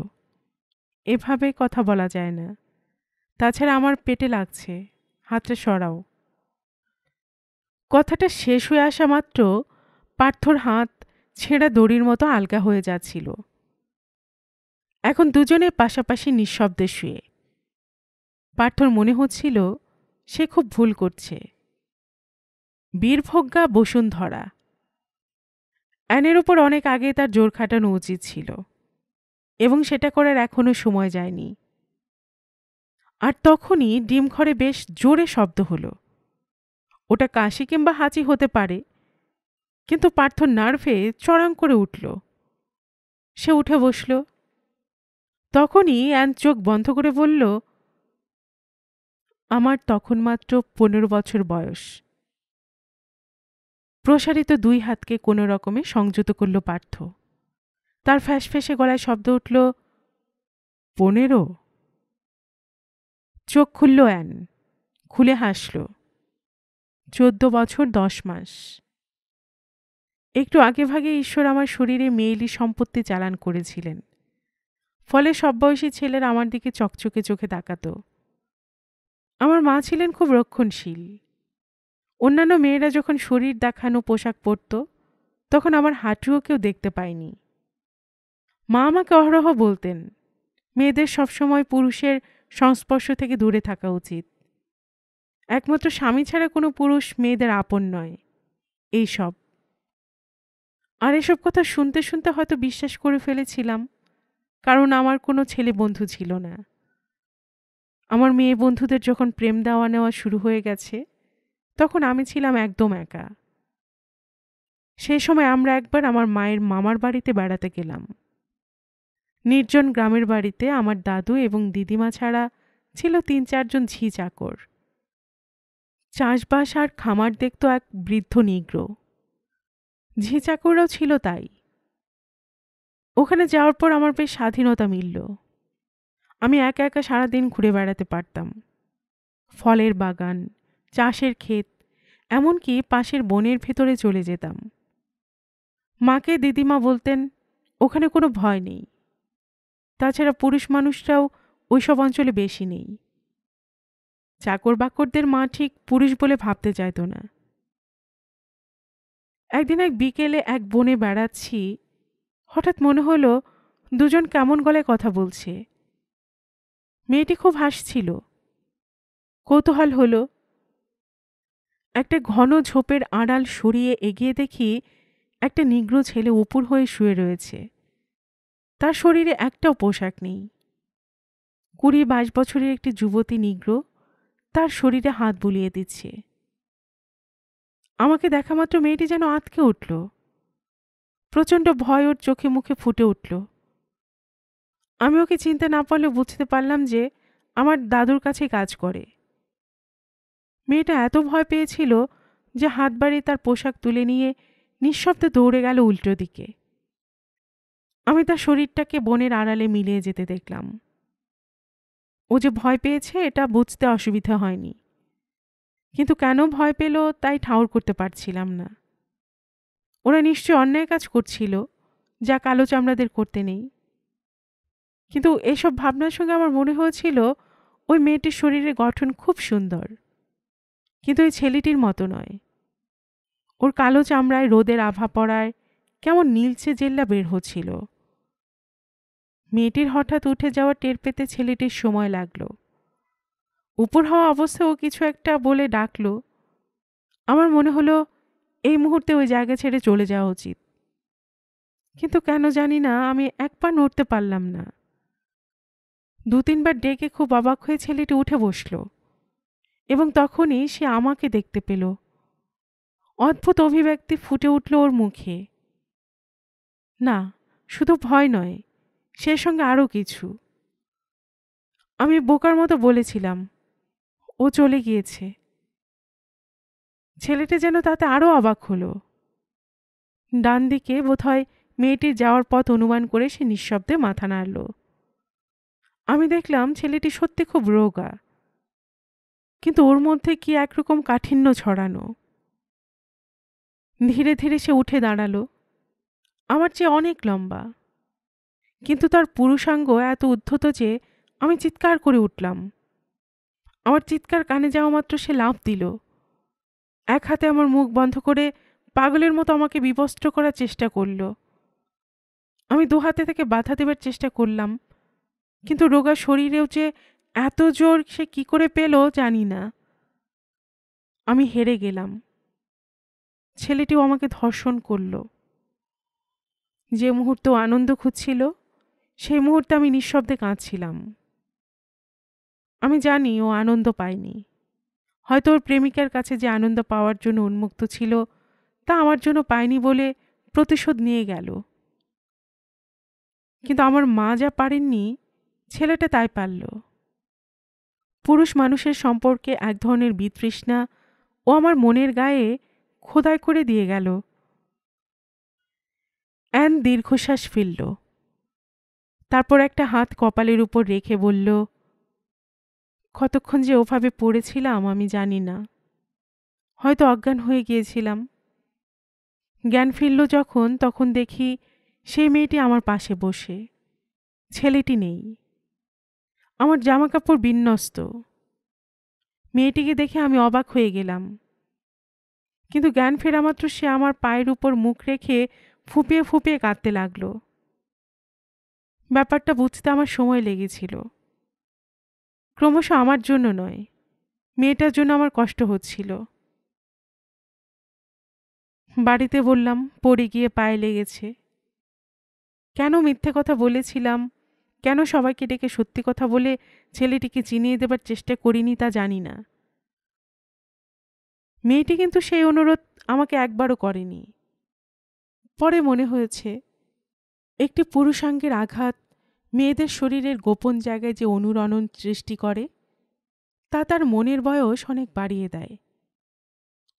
এভাবে কথা বলা যায় না, তাছাড়া আমার পেটে লাগছে, হাতটা সরাও। কথাটা শেষ হয়ে আসা মাত্র পার্থর হাত ছেঁড়া দড়ির মতো আলগা হয়ে যাচ্ছিল। এখন দুজনে পাশাপাশি নিঃশব্দে শুয়ে। পার্থর মনে হচ্ছিল সে খুব ভুল করছে। বীরভোগ্যা বসুন্ধরা। অ্যানের উপর অনেক আগে তার জোর খাটানো উচিত ছিল, এবং সেটা করার এখনো সময় যায়নি। আর তখনই ডিমঘরে বেশ জোরে শব্দ হলো। ওটা কাশি কিংবা হাঁচি হতে পারে, কিন্তু পার্থর নার্ভে চড়াং করে উঠল। সে উঠে বসল। তখনই অ্যান চোখ বন্ধ করে বলল, আমার তখন মাত্র 15 বছর বয়স। প্রসারিত দুই হাতকে কোনো রকমে সংযত করল পার্থ। তার ফ্যাঁসফ্যাঁসে গলায় শব্দ উঠল, 15? চোখ খুলল অ্যান, খুলে হাসল। 14 বছর 10 মাস। একটু আগে ভাগে ঈশ্বর আমার শরীরে মেয়েলি সম্পত্তি চালান করেছিলেন, ফলে সব বয়সী ছেলেরা আমার দিকে চকচকে চোখে তাকাত। আমার মা ছিলেন খুব রক্ষণশীল। অন্যান্য মেয়েরা যখন শরীর দেখানো পোশাক পরত, তখন আমার হাঁটুও কেউ দেখতে পায়নি। মা আমাকে অহরহ বলতেন, মেয়েদের সবসময় পুরুষের সংস্পর্শ থেকে দূরে থাকা উচিত। একমাত্র স্বামী ছাড়া কোনো পুরুষ মেয়েদের আপন নয়, এইসব। আর এসব কথা শুনতে শুনতে হয়তো বিশ্বাস করে ফেলেছিলাম, কারণ আমার কোনো ছেলে বন্ধু ছিল না। আমার মেয়ে বন্ধুদের যখন প্রেম দেওয়া নেওয়া শুরু হয়ে গেছে, তখন আমি ছিলাম একদম একা। সেই সময় আমরা একবার আমার মায়ের মামার বাড়িতে বেড়াতে গেলাম। নির্জন গ্রামের বাড়িতে আমার দাদু এবং দিদিমা ছাড়া ছিল 3-4 জন ঝি চাকর। চাষবাস আর খামার দেখত এক বৃদ্ধ নিগ্রো। ঝি চাকররাও ছিল তাই। ওখানে যাওয়ার পর আমার বেশ স্বাধীনতা মিলল। আমি একা একা সারাদিন ঘুরে বেড়াতে পারতাম। ফলের বাগান, চাষের ক্ষেত, এমনকি পাশের বনের ভেতরে চলে যেতাম। মাকে দিদিমা বলতেন, ওখানে কোনো ভয় নেই। তাছাড়া পুরুষ মানুষরাও ওইসব অঞ্চলে বেশি নেই। চাকর বাকরদের মা ঠিক পুরুষ বলে ভাবতে চাইত না। একদিন এক বিকেলে এক বনে বেড়াচ্ছি, হঠাৎ মনে হলো দুজন কেমন গলায় কথা বলছে। মেয়েটি খুব হাসছিল। কৌতূহল হলো। একটা ঘন ঝোপের আড়াল সরিয়ে এগিয়ে দেখি একটা নিগ্রো ছেলে উপুর হয়ে শুয়ে রয়েছে। তার শরীরে একটাও পোশাক নেই। 20-22 বছরের একটি যুবতী নিগ্রো তার শরীরে হাত বুলিয়ে দিচ্ছে। আমাকে দেখা মাত্র মেয়েটি যেন আঁতকে উঠল। প্রচণ্ড ভয় ওর চোখে মুখে ফুটে উঠল। আমি ওকে চিনতে না পারলেও বুঝতে পারলাম যে আমার দাদুর কাছে কাজ করে। মেয়েটা এত ভয় পেয়েছিল যে হাত বাড়িয়ে তার পোশাক তুলে নিয়ে নিঃশব্দে দৌড়ে গেল উল্টো দিকে। আমি তার শরীরটাকে বনের আড়ালে মিলিয়ে যেতে দেখলাম। ও যে ভয় পেয়েছে এটা বুঝতে অসুবিধা হয়নি, কিন্তু কেন ভয় পেল তাই ঠাউর করতে পারছিলাম না। ওরা নিশ্চয় অন্যায় কাজ করছিল, যা কালো চামড়াদের করতে নেই। কিন্তু এসব ভাবনার সঙ্গে আমার মনে হয়েছিল ওই মেয়েটির শরীরের গঠন খুব সুন্দর, কিন্তু ওই ছেলেটির মতো নয়। ওর কালো চামড়ায় রোদের আভা পড়ায় কেমন নীলচে জেল্লা বের হচ্ছিল। মেয়েটির হঠাৎ উঠে যাওয়া টের পেতে ছেলেটির সময় লাগল। উপর হওয়া অবস্থায় ও কিছু একটা বলে ডাকল। আমার মনে হলো এই মুহূর্তে ওই জায়গা ছেড়ে চলে যাওয়া উচিত, কিন্তু কেন জানি না আমি এক পা নড়তে পারলাম না। 2-3 বার ডেকে খুব অবাক হয়ে ছেলেটি উঠে বসল, এবং তখনই সে আমাকে দেখতে পেল। অদ্ভুত অভিব্যক্তি ফুটে উঠল ওর মুখে। না, শুধু ভয় নয়, সে সঙ্গে আরও কিছু। আমি বোকার মতো বলেছিলাম, ও চলে গিয়েছে। ছেলেটা যেন তাতে আরও অবাক হলো। ডান দিকে বোধহয় মেয়েটির যাওয়ার পথ অনুমান করে সে নিঃশব্দে মাথা নাড়ল। আমি দেখলাম ছেলেটি সত্যি খুব রোগা, কিন্তু ওর মধ্যে কি একরকম কাঠিন্য ছড়ানো। ধীরে ধীরে সে উঠে দাঁড়ালো। আমার চেয়ে অনেক লম্বা, কিন্তু তার পুরুষাঙ্গ এত উদ্ধত যে আমি চিৎকার করে উঠলাম। আমার চিৎকার কানে যাওয়া মাত্র সে লাফ দিল। এক হাতে আমার মুখ বন্ধ করে পাগলের মতো আমাকে বিবস্ত্র করার চেষ্টা করল। আমি দু হাতে থেকে বাধা দেবার চেষ্টা করলাম, কিন্তু রোগা শরীরেও যে এত জোর সে কি করে পেল জানি না। আমি হেরে গেলাম। ছেলেটিও আমাকে ধর্ষণ করল। যে মুহূর্তে আনন্দ খুঁজছিল, সেই মুহূর্তে আমি নিঃশব্দে কাঁদছিলাম। আমি জানি ও আনন্দ পায়নি। হয়তো ওর প্রেমিকার কাছে যে আনন্দ পাওয়ার জন্য উন্মুক্ত ছিল, তা আমার জন্য পায়নি বলে প্রতিশোধ নিয়ে গেল। কিন্তু আমার মা যা পারেননি, ছেলেটা তাই পারল। পুরুষ মানুষের সম্পর্কে এক ধরনের বিতৃষ্ণা ও আমার মনের গায়ে খোদাই করে দিয়ে গেল। অ্যান দীর্ঘশ্বাস ফেলল। তারপর একটা হাত কপালের উপর রেখে বলল, কতক্ষণ যে ওভাবে পড়েছিলাম আমি জানি না। হয়তো অজ্ঞান হয়ে গিয়েছিলাম। জ্ঞান ফিরল যখন, তখন দেখি সেই মেয়েটি আমার পাশে বসে। ছেলেটি নেই। আমার জামাকাপড় বিন্যস্ত। মেয়েটিকে দেখে আমি অবাক হয়ে গেলাম। কিন্তু জ্ঞান ফেরা মাত্র সে আমার পায়ের উপর মুখ রেখে ফুঁপিয়ে ফুঁপিয়ে কাঁদতে লাগল। ব্যাপারটা বুঝতে আমার সময় লেগেছিল। ক্রমশ আমার জন্য নয়, মেয়েটার জন্য আমার কষ্ট হচ্ছিল। বাড়িতে বললাম পড়ে গিয়ে পায়ে লেগেছে। কেন মিথ্যে কথা বলেছিলাম, কেন সবাইকে ডেকে সত্যি কথা বলে ছেলেটিকে চিনিয়ে দেবার চেষ্টা করিনি তা জানি না। মেয়েটি কিন্তু সেই অনুরোধ আমাকে একবারও করেনি। পরে মনে হয়েছে, একটি পুরুষাঙ্গের আঘাত মেয়েদের শরীরের গোপন জায়গায় যে অনুরণন সৃষ্টি করে, তা তার মনের বয়স অনেক বাড়িয়ে দেয়।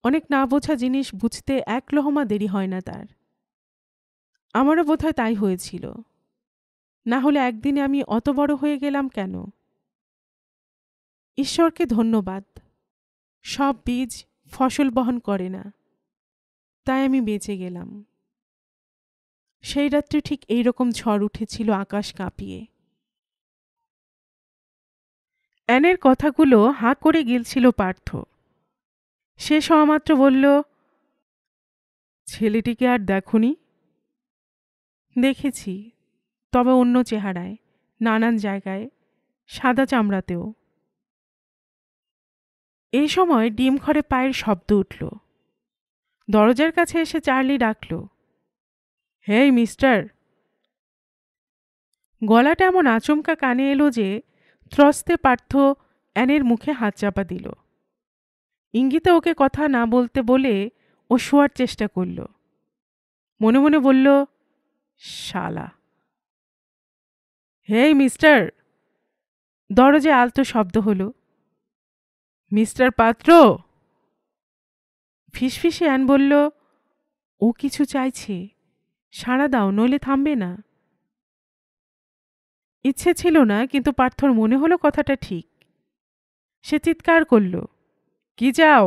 অনেক না বোঝা জিনিস বুঝতে এক লহমা দেরি হয় না তার। আমারও বোধহয় তাই হয়েছিল। না হলে একদিনে আমি অত বড় হয়ে গেলাম কেন? ঈশ্বরকে ধন্যবাদ। সব বীজ ফসল বহন করে না, তাই আমি বেঁচে গেলাম। সেই রাত্রে ঠিক এইরকম ঝড় উঠেছিল আকাশ কাঁপিয়ে। অ্যানের কথাগুলো হাঁ করে গিলছিল পার্থ। শেষ হওয়া মাত্র বলল, ছেলেটিকে আর দেখনি? দেখেছি, তবে অন্য চেহারায়, নানান জায়গায়, সাদা চামড়াতেও। এই সময় ডিম ঘরে পায়ের শব্দ উঠল। দরজার কাছে এসে চার্লি ডাকল, হেই মিস্টার। গলাটা এমন আচমকা কানে এলো যে ত্রস্তে পার্থ অ্যানের মুখে হাত চাপা দিল। ইঙ্গিতে ওকে কথা না বলতে বলে ও শোয়ার চেষ্টা করল। মনে মনে বলল, শালা। Hey mister. দরজায় আলতো শব্দ হলো। মিস্টার পাত্র। ফিসফিসে অ্যান বলল, ও কিছু চাইছে, সাড়া দাও নইলে থামবে না। ইচ্ছে ছিল না, কিন্তু পার্থর মনে হলো কথাটা ঠিক। সে চিৎকার করল, কি চাও?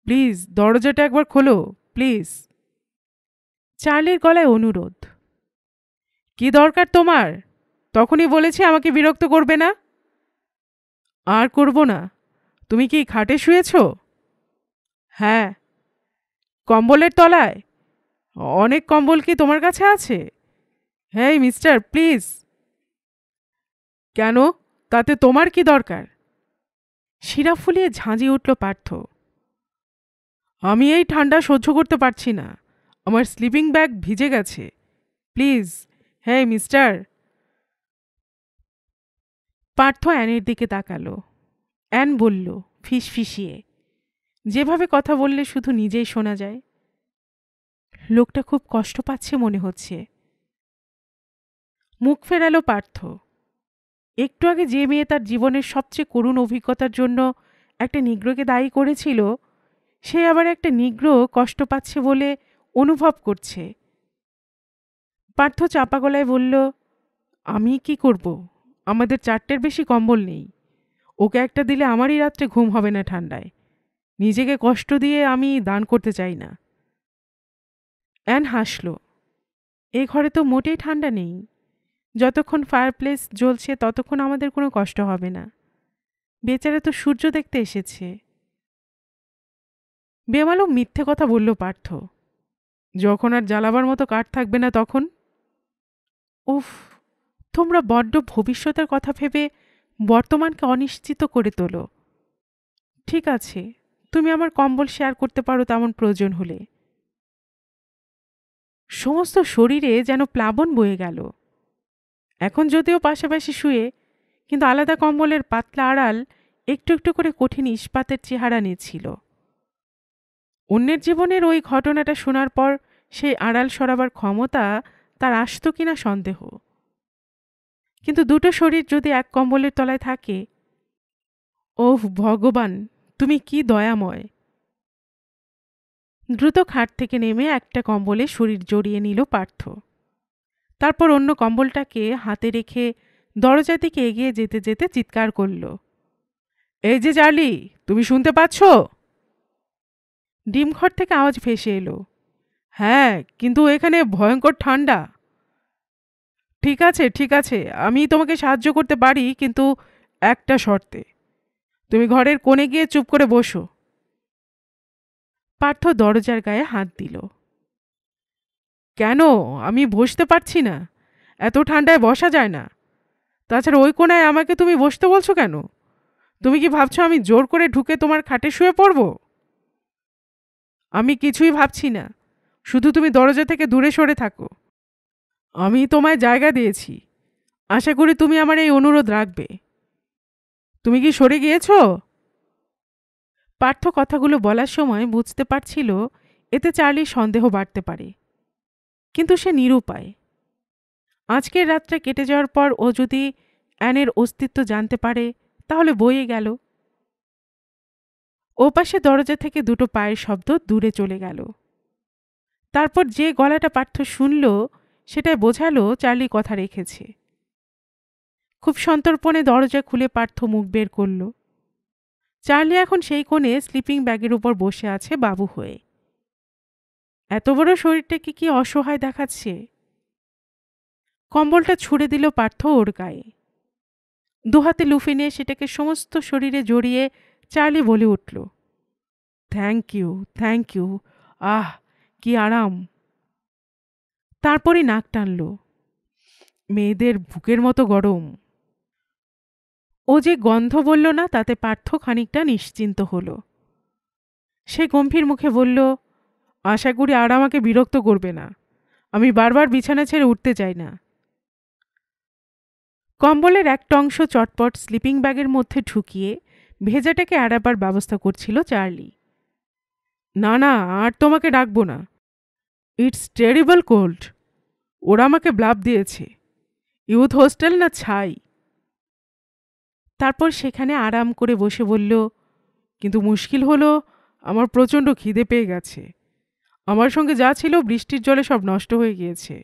প্লিজ দরজাটা একবার খোলো, প্লিজ। চার্লির গলায় অনুরোধ। কি দরকার তোমার? তখনই বলেছি আমাকে বিরক্ত করবে না। আর করব না। তুমি কি খাটে শুয়েছ? হ্যাঁ। কম্বলের তলায়? অনেক কম্বল কি তোমার কাছে আছে? Hey mister, please. কেন, তাতে তোমার কি দরকার? শিরা ফুলিয়ে ঝাঁঝিয়ে উঠল পার্থ। আমি এই ঠান্ডা সহ্য করতে পারছি না। আমার স্লিপিং ব্যাগ ভিজে গেছে। প্লিজ। Hey mister. পার্থ অ্যানের দিকে তাকালো। অ্যান বলল ফিসফিসিয়ে, যেভাবে কথা বললে শুধু নিজেই শোনা যায়, লোকটা খুব কষ্ট পাচ্ছে মনে হচ্ছে। মুখ ফেরালো পার্থ। একটু আগে যে মেয়ে তার জীবনের সবচেয়ে করুণ অভিজ্ঞতার জন্য একটা নিগ্রোকে দায়ী করেছিল, সে আবার একটা নিগ্রো কষ্ট পাচ্ছে বলে অনুভব করছে। পার্থ চাপা গলায় বলল, আমি কি করব? আমাদের 4টের বেশি কম্বল নেই। ওকে একটা দিলে আমারই রাত্রে ঘুম হবে না ঠান্ডায়। নিজেকে কষ্ট দিয়ে আমি দান করতে চাই না। অ্যান হাসল। এ ঘরে তো মোটেই ঠান্ডা নেই। যতক্ষণ ফায়ারপ্লেস জ্বলছে ততক্ষণ আমাদের কোনো কষ্ট হবে না। বেচারা তো সূর্য দেখতে এসেছে। বেমালুম মিথ্যে কথা বলল পার্থ। যখন আর জ্বালাবার মতো কাঠ থাকবে না তখন? উফ, তোমরা বড্ড ভবিষ্যতের কথা ভেবে বর্তমানকে অনিশ্চিত করে তোলো। ঠিক আছে, তুমি আমার কম্বল শেয়ার করতে পারো তেমন প্রয়োজন হলে। সমস্ত শরীরে যেন প্লাবন বয়ে গেল। এখন যদিও পাশাপাশি শুয়ে, কিন্তু আলাদা কম্বলের পাতলা আড়াল একটু একটু করে কঠিন ইস্পাতের চেহারা নিচ্ছিল। অন্যের জীবনের ওই ঘটনাটা শোনার পর সেই আড়াল সরাবার ক্ষমতা তার আসত কিনা সন্দেহ। কিন্তু দুটো শরীর যদি এক কম্বলের তলায় থাকে, ওহ ভগবান, তুমি কি দয়াময়! দ্রুত খাট থেকে নেমে একটা কম্বলে শরীর জড়িয়ে নিল পার্থ। তারপর অন্য কম্বলটাকে হাতে রেখে দরজার দিকে এগিয়ে যেতে যেতে চিৎকার করল, এই যে চার্লি, তুমি শুনতে পাচ্ছ? ডিমঘর থেকে আওয়াজ ভেসে এলো, হ্যাঁ, কিন্তু এখানে ভয়ঙ্কর ঠান্ডা। ঠিক আছে ঠিক আছে, আমি তোমাকে সাহায্য করতে পারি, কিন্তু একটা শর্তে। তুমি ঘরের কোণে গিয়ে চুপ করে বসো। পার্থ দরজার গায়ে হাত দিল। কেন? আমি বসতে পারছি না। এত ঠান্ডায় বসা যায় না। তাছাড়া ওই কোণায় আমাকে তুমি বসতে বলছো কেন? তুমি কি ভাবছো আমি জোর করে ঢুকে তোমার খাটে শুয়ে পড়ব? আমি কিছুই ভাবছি না। শুধু তুমি দরজা থেকে দূরে সরে থাকো। আমি তোমায় জায়গা দিয়েছি। আশা করি তুমি আমার এই অনুরোধ রাখবে। তুমি কি সরে গিয়েছো? পার্থ কথাগুলো বলার সময় বুঝতে পারছিল এতে চার্লির সন্দেহ বাড়তে পারে, কিন্তু সে নিরুপায়। আজকের রাতটা কেটে যাওয়ার পর ও যদি অ্যানের অস্তিত্ব জানতে পারে, তাহলে বয়ে গেল। ওপাশে দরজা থেকে দুটো পায়ের শব্দ দূরে চলে গেল। তারপর যে গলাটা পার্থ শুনল, সেটাই বোঝালো চার্লি কথা রেখেছে। খুব সন্তর্পণে দরজা খুলে পার্থ মুখ বের করল। চার্লি এখন সেই কোণে স্লিপিং ব্যাগের উপর বসে আছে বাবু হয়ে। এত বড় শরীরটাকে কি অসহায় দেখাচ্ছে! কম্বলটা ছুঁড়ে দিল পার্থ ওর গায়ে। দুহাতে লুফে নিয়ে সেটাকে সমস্ত শরীরে জড়িয়ে চার্লি বলে উঠল, থ্যাংক ইউ, থ্যাংক ইউ। আহ, কি আরাম! তারপরে নাক টানল। মেয়েদের বুকের মতো গরম। ও যে গন্ধ বলল না, তাতে পার্থ খানিকটা নিশ্চিন্ত হল। সে গম্ভীর মুখে বলল, আশা করি আর আমাকে বিরক্ত করবে না। আমি বারবার বিছানা ছেড়ে উঠতে চাই না। কম্বলের একটা অংশ চটপট স্লিপিং ব্যাগের মধ্যে ঢুকিয়ে ভেজাটাকে এড়াবার ব্যবস্থা করছিল চার্লি। না না, আর তোমাকে ডাকবো না। It's terrible cold. ওরা আমাকে ব্লাব দিয়েছে। ইউথ হোস্টেল না ছাই। তারপর সেখানে আরাম করে বসে বলল, কিন্তু মুশকিল হলো, আমার প্রচণ্ড খিদে পেয়ে গেছে। আমার সঙ্গে যা ছিল বৃষ্টির জলে সব নষ্ট হয়ে গিয়েছে।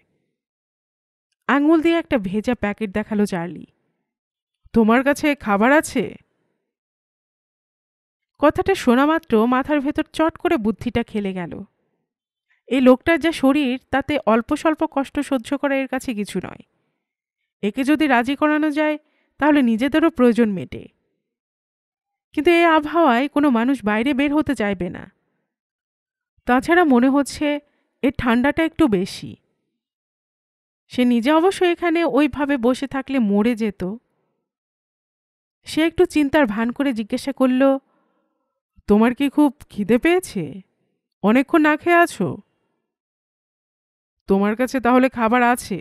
আঙুল দিয়ে একটা ভেজা প্যাকেট দেখালো চার্লি। তোমার কাছে খাবার আছে? কথাটা শোনা মাত্র মাথার ভেতর চট করে বুদ্ধিটা খেলে গেল। এই লোকটার যা শরীর, তাতে অল্প স্বল্প কষ্ট সহ্য করা এর কাছে কিছু নয়। একে যদি রাজি করানো যায়, তাহলে নিজেদেরও প্রয়োজন মেটে। কিন্তু এই আবহাওয়ায় কোনো মানুষ বাইরে বের হতে চাইবে না। তাছাড়া মনে হচ্ছে এর ঠান্ডাটা একটু বেশি। সে নিজে অবশ্য এখানে ওইভাবে বসে থাকলে মরে যেত। সে একটু চিন্তার ভান করে জিজ্ঞাসা করল, তোমার কি খুব খিদে পেয়েছে? অনেকক্ষণ না খেয়ে আছো? তোমার কাছে তাহলে খাবার আছে?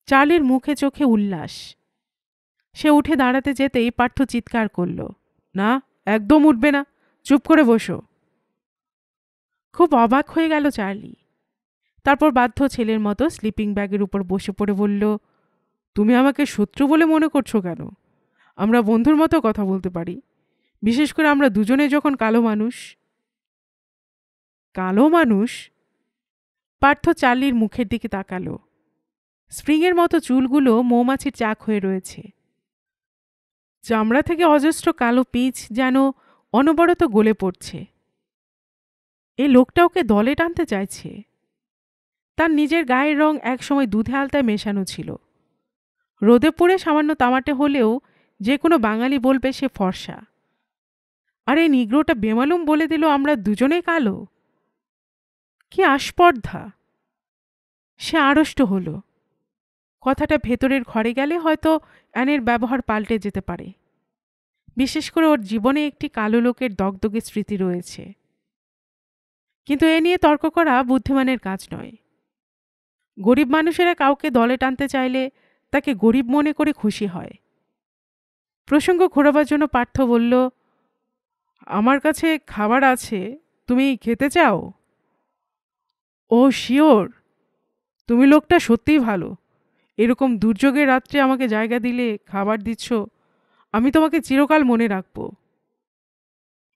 চার্লির মুখে চোখে উল্লাস। সে উঠে দাঁড়াতে যেতেই পার্থ চিৎকার করল, না, একদম উঠবে না, চুপ করে বসো। খুব অবাক হয়ে গেল চার্লি। তারপর বাধ্য ছেলের মতো স্লিপিং ব্যাগের উপর বসে পড়ে বলল, তুমি আমাকে শত্রু বলে মনে করছো কেন? আমরা বন্ধুর মতো কথা বলতে পারি, বিশেষ করে আমরা দুজনে যখন কালো মানুষ। কালো মানুষ? পার্থ চার্লির মুখের দিকে তাকালো। স্প্রিংয়ের মতো চুলগুলো মৌমাছির চাক হয়ে রয়েছে। চামড়া থেকে অজস্র কালো পিচ যেন অনবরত গলে পড়ছে। এ লোকটা ওকে দলে টানতে চাইছে। তার নিজের গায়ের রং একসময় দুধে আলতায় মেশানো ছিল। রোদে পুড়ে সামান্য তামাটে হলেও যে কোনো বাঙালি বলবে সে ফর্সা। আর এই নিগ্রোটা বেমালুম বলে দিল আমরা দুজনেই কালো। কি আস্পর্ধা! সে আড়ষ্ট হল। কথাটা ভেতরের ঘরে গেলে হয়তো অ্যানের ব্যবহার পাল্টে যেতে পারে। বিশেষ করে ওর জীবনে একটি কালো লোকের দগদগে স্মৃতি রয়েছে। কিন্তু এ নিয়ে তর্ক করা বুদ্ধিমানের কাজ নয়। গরিব মানুষেরা কাউকে দলে টানতে চাইলে তাকে গরিব মনে করে খুশি হয়। প্রসঙ্গ ঘোরাবার জন্য পার্থ বলল, আমার কাছে খাবার আছে, তুমি খেতে চাও? ও শিওর, তুমি লোকটা সত্যিই ভালো। এরকম দুর্যোগের রাত্রে আমাকে জায়গা দিলে, খাবার দিচ্ছ, আমি তোমাকে চিরকাল মনে রাখব।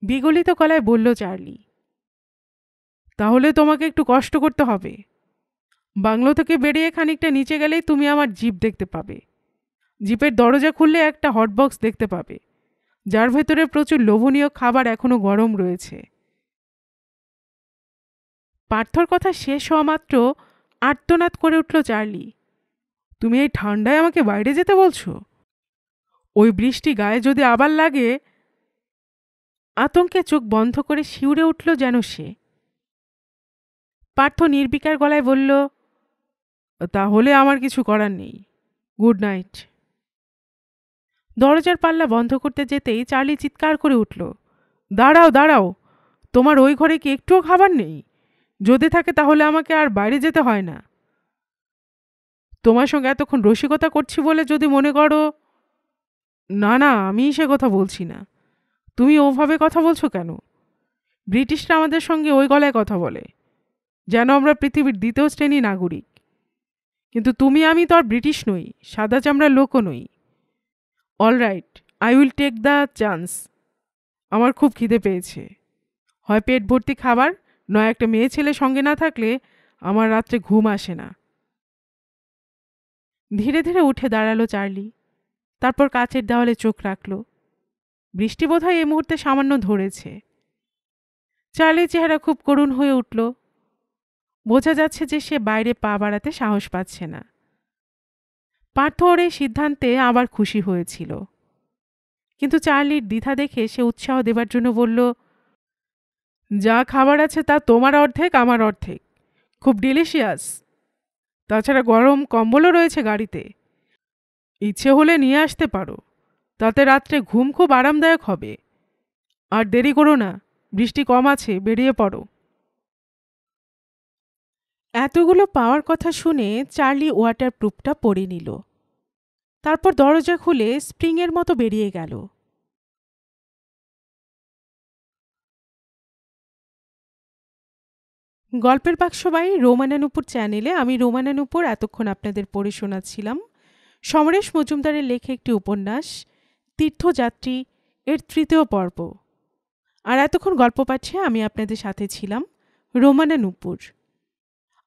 বিগলিত গলায় বলল চার্লি। তাহলে তোমাকে একটু কষ্ট করতে হবে। বাংলো থেকে বেরিয়ে খানিকটা নিচে গেলেই তুমি আমার জিপ দেখতে পাবে। জিপের দরজা খুললে একটা হটবক্স দেখতে পাবে, যার ভেতরে প্রচুর লোভনীয় খাবার এখনো গরম রয়েছে। পার্থর কথা শেষ হওয়া মাত্র আর্তনাদ করে উঠল চার্লি। তুমি এই ঠান্ডায় আমাকে বাইরে যেতে বলছো? ওই বৃষ্টি গায়ে যদি আবার লাগে। আতঙ্কে চোখ বন্ধ করে শিউরে উঠল যেন সে। পার্থ নির্বিকার গলায় বলল, তাহলে আমার কিছু করার নেই। Good night. দরজার পাল্লা বন্ধ করতে যেতেই চার্লি চিৎকার করে উঠল, দাঁড়াও দাঁড়াও, তোমার ওই ঘরে কি একটুও খাবার নেই? যদি থাকে তাহলে আমাকে আর বাইরে যেতে হয় না। তোমার সঙ্গে এতক্ষণ রসিকতা করছি বলে যদি মনে করো। না না, আমি সে কথা বলছি না। তুমি ওভাবে কথা বলছো কেন? ব্রিটিশরা আমাদের সঙ্গে ওই গলায় কথা বলে, যেন আমরা পৃথিবীর দ্বিতীয় শ্রেণী নাগরিক। কিন্তু তুমি আমি তো আর ব্রিটিশ নই, সাদা চামড়ার লোকও নই। Alright, I will take the chance. আমার খুব খিদে পেয়েছে। হয় পেট ভর্তি খাবার, নয় একটা মেয়ে ছেলে সঙ্গে না থাকলে আমার রাত্রে ঘুম আসে না। ধীরে ধীরে উঠে দাঁড়ালো চার্লি। তারপর কাচের দেওয়ালে চোখ রাখল। বৃষ্টি বোধহয় এই মুহূর্তে সামান্য ধরেছে। চার্লির চেহারা খুব করুণ হয়ে উঠল। বোঝা যাচ্ছে যে সে বাইরে পা বাড়াতে সাহস পাচ্ছে না। পার্থ ওর এই সিদ্ধান্তে আবার খুশি হয়েছিল, কিন্তু চার্লির দ্বিধা দেখে সে উৎসাহ দেবার জন্য বলল, যা খাবার আছে তা তোমার অর্ধেক আমার অর্ধেক, খুব ডিলিশিয়াস। তাছাড়া গরম কম্বলও রয়েছে গাড়িতে, ইচ্ছে হলে নিয়ে আসতে পারো। তাতে রাত্রে ঘুম খুব আরামদায়ক হবে। আর দেরি করো না, বৃষ্টি কম আছে, বেরিয়ে পড়ো। এতগুলো পাওয়ার কথা শুনে চার্লি ওয়াটারপ্রুফটা পরে নিল। তারপর দরজা খুলে স্প্রিংয়ের মতো বেরিয়ে গেল। গল্পের বাক্সবাই রোমানা নুপুর চ্যানেলে আমি রোমানা নুপুর এতক্ষণ আপনাদের পড়ে শোনাচ্ছিলাম সমরেশ মজুমদারের লেখা একটি উপন্যাস তীর্থযাত্রী এর ৩য় পর্ব। আর এতক্ষণ গল্প পাঠে আমি আপনাদের সাথে ছিলাম রোমানা নুপুর।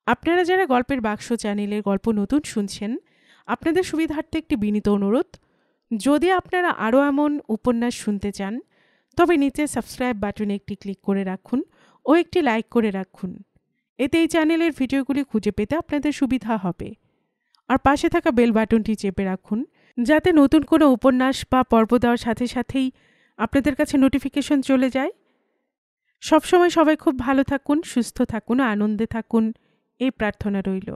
আপনারা যারা গল্পের বাক্স চ্যানেলের গল্প নতুন শুনছেন, আপনাদের সুবিধার্থে একটি বিনীত অনুরোধ, যদি আপনারা আরও এমন উপন্যাস শুনতে চান তবে নিচে সাবস্ক্রাইব বাটনে একটি ক্লিক করে রাখুন ও একটি লাইক করে রাখুন। এতে এই চ্যানেলের ভিডিওগুলি খুঁজে পেতে আপনাদের সুবিধা হবে। আর পাশে থাকা বেল বাটনটি চেপে রাখুন, যাতে নতুন কোনো উপন্যাস বা পর্ব দেওয়ার সাথে সাথেই আপনাদের কাছে নোটিফিকেশন চলে যায়। সবসময় সবাই খুব ভালো থাকুন, সুস্থ থাকুন, আনন্দে থাকুন, এই প্রার্থনা রইল।